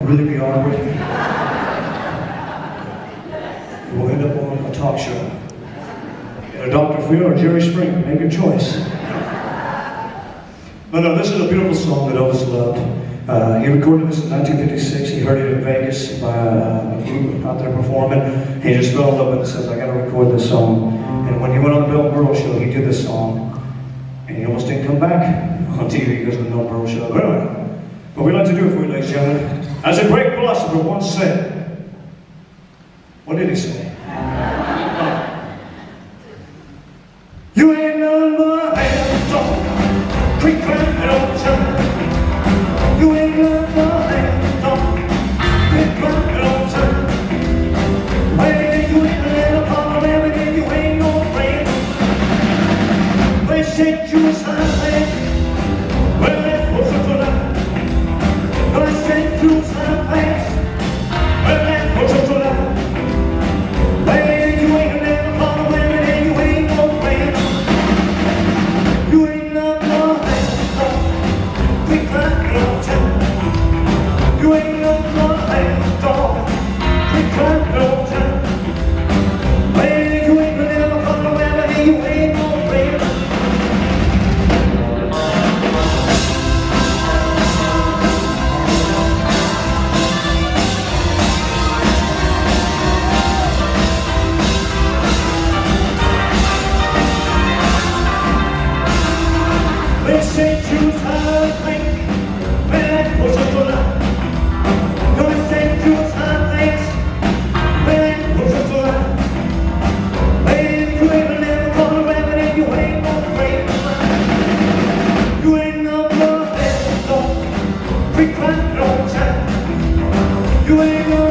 really be awkward. We'll end up on a talk show. Dr. Phil or Jerry Spring, make your choice. But no, this is a beautiful song that Elvis loved. He recorded this in 1956. He heard it in Vegas by a group out there performing. He just fell in love with it and says, I gotta record this song. And when he went on the Bill Burrow show, he did this song. And he almost didn't come back on TV because of the Bill Burrow show. But anyway, what we like to do for you, ladies and gentlemen, as a great philosopher once said, what did he say? You ain't none but a hand dog, creek crying on time. You ain't none but a hand dog, creek crying on time. Well, you ain't let up on the rabbit and you ain't no friend. They said you was high man, well that was a good lie. They said you was high fast, well that was a good lie. Well, you ain't let up on the rabbit and you ain't no friend. You ain't none but a hand dog, creek crying on time. You ain't none but a hand dog, creek crying on time. Well, you ain't let up on the rabbit and you ain't no friend. They said you was high to think, well that was a good lie. They said you was high to think, well that was a good lie. Well, you ain't never caught a rabbit and you ain't no friend. You ain't no blood and no creek crying on time. You ain't no